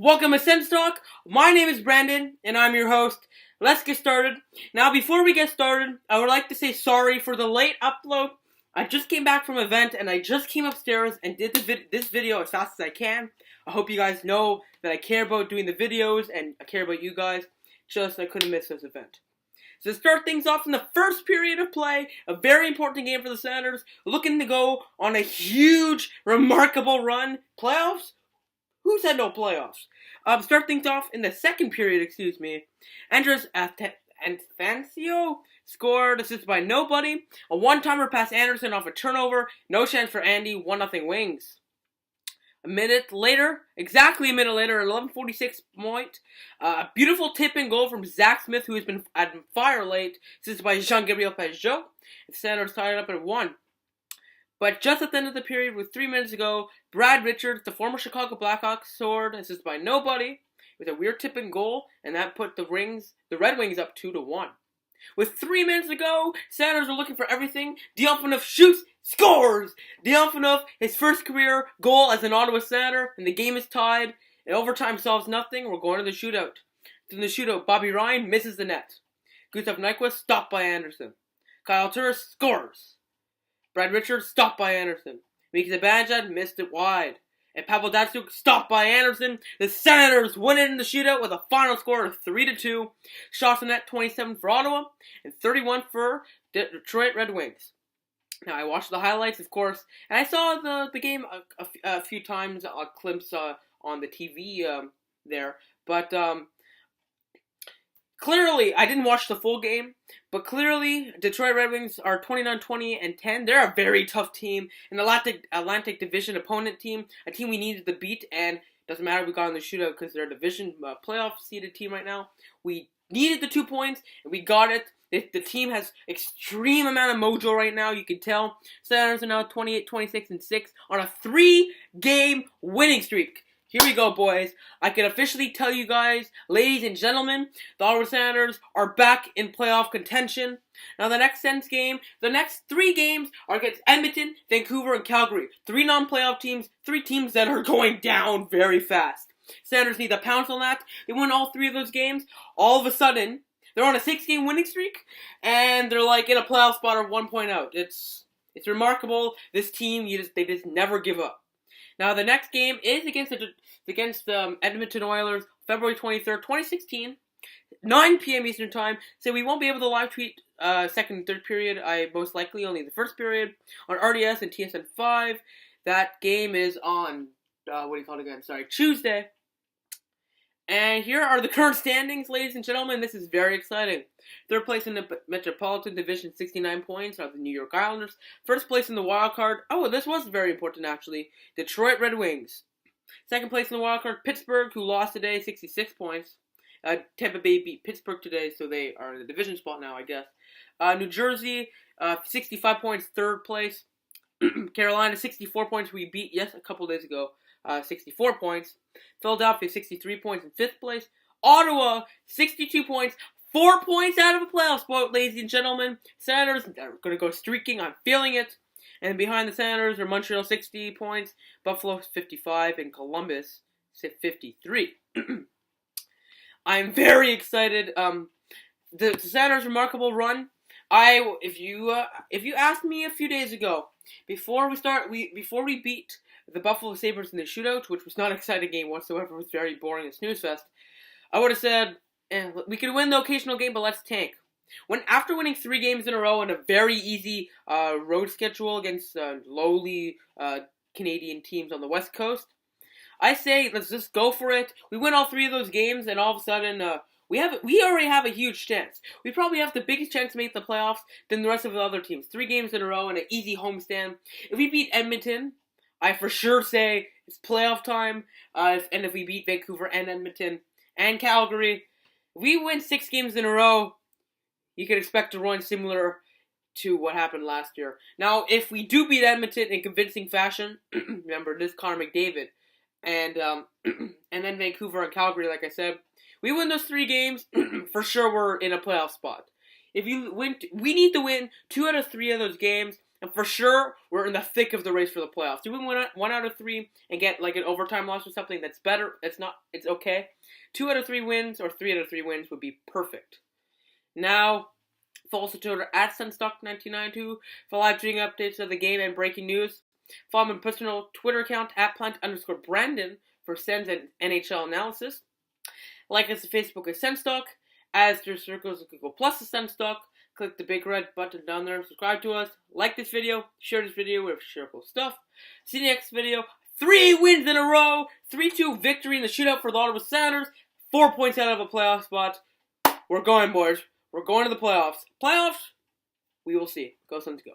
Welcome to Sense Talk. My name is Brandon, and I'm your host. Let's get started. Now, before we get started, I would like to say sorry for the late upload. I just came back from an event, and I just came upstairs and did this video as fast as I can. I hope you guys know that I care about doing the videos, and I care about you guys. Just I couldn't miss this event. So to start things off in the first period of play, a very important game for the Senators, looking to go on a huge, remarkable run. Playoffs? Who said no playoffs? Start things off in the second period, Andres Anfancio scored, assisted by nobody. A one-timer past Anderson off a turnover. No chance for Andy, 1-0 Wings. Exactly a minute later, 11:46 point. A beautiful tip-in goal from Zach Smith, who has been at fire late, assisted by Jean-Gabriel Pageau. The Senators tied it up at 1. But just at the end of the period, with 3 minutes to go, Brad Richards, the former Chicago Blackhawks, scored, assisted by nobody, with a weird tip-in goal, and that put the Red Wings up 2-1. With 3 minutes to go, Senators are looking for everything. Dion Phaneuf shoots, scores! Dion Phaneuf, his first career goal as an Ottawa Senator, and the game is tied. And overtime solves nothing. We're going to the shootout. In the shootout, Bobby Ryan misses the net. Gustav Nyquist stopped by Anderson. Kyle Turris scores. Brad Richards stopped by Anderson. Mika Zibanejad missed it wide. And Pavel Datsyuk stopped by Anderson. The Senators win it in the shootout with a final score of 3-2. Shots on net, 27 for Ottawa and 31 for Detroit Red Wings. Now, I watched the highlights, of course, and I saw the game a few times, a glimpse on the TV there. But clearly, I didn't watch the full game, but clearly, Detroit Red Wings are 29-20-10. They're a very tough team, an Atlantic Division opponent team, a team we needed to beat, and doesn't matter if we got in the shootout because they're a division playoff seeded team right now. We needed the 2 points, and we got it. The team has extreme amount of mojo right now, you can tell. Senators are now 28-26-6 on a 3-game winning streak. Here we go, boys. I can officially tell you guys, ladies and gentlemen, the Ottawa Senators are back in playoff contention. Now, the next 3 games are against Edmonton, Vancouver, and Calgary. 3 non-playoff teams, 3 teams that are going down very fast. Senators need to pounce on that. They win all 3 of those games. All of a sudden, they're on a 6-game winning streak, and they're like in a playoff spot or 1 point out. It's remarkable. This team, they just never give up. Now, the next game is against Edmonton Oilers, February 23rd, 2016, 9 p.m. Eastern Time. So we won't be able to live tweet second and third period. Most likely only the first period on RDS and TSN 5. That game is on, Tuesday. And here are the current standings, ladies and gentlemen. This is very exciting. Third place in the Metropolitan Division, 69 points, are the New York Islanders. First place in the wild card. Oh, this was very important, actually. Detroit Red Wings. Second place in the wild card, Pittsburgh, who lost today, 66 points. Tampa Bay beat Pittsburgh today, so they are in the division spot now, I guess. New Jersey, 65 points, third place. Carolina, 64 points, we beat, a couple days ago. 64 points. Philadelphia, 63 points in 5th place. Ottawa, 62 points. 4 points out of a playoff spot, ladies and gentlemen. Senators are going to go streaking. I'm feeling it. And behind the Senators are Montreal, 60 points. Buffalo, 55. And Columbus, 53. I'm very excited. The Senators' remarkable run. If you asked me a few days ago, before we beat the Buffalo Sabres in the shootout, which was not an exciting game whatsoever, it was very boring and snooze fest, I would have said, we could win the occasional game, but let's tank. After winning 3 games in a row and a very easy road schedule against lowly Canadian teams on the West Coast, I say let's just go for it. We win all 3 of those games, and all of a sudden we already have a huge chance. We probably have the biggest chance to make the playoffs than the rest of the other teams. 3 games in a row and an easy homestand. If we beat Edmonton, I for sure say it's playoff time. And if we beat Vancouver and Edmonton and Calgary, if we win 6 games in a row, you can expect a run similar to what happened last year. Now, if we do beat Edmonton in convincing fashion, remember, this is Connor McDavid, and then Vancouver and Calgary, like I said, we win those 3 games, for sure we're in a playoff spot. We need to win 2 out of 3 of those games And for sure, we're in the thick of the race for the playoffs. Do we win 1 out of 3 and get like an overtime loss or something that's better? It's okay. 2 out of 3 wins or 3 out of 3 wins would be perfect. Now, follow us on Twitter at Sunstock1992 for live tweeting updates of the game and breaking news. Follow my personal Twitter account at Plant_Brandon for Sens and NHL analysis. Like us on Facebook at Senstock. As their circles, Google Plus is Senstock. Click the big red button down there and subscribe to us. Like this video. Share this video with shareable stuff. See you next video. 3 wins in a row. 3-2 victory in the shootout for the Ottawa Senators. 4 points out of a playoff spot. We're going, boys. We're going to the playoffs. Playoffs? We will see. Go Suns, go.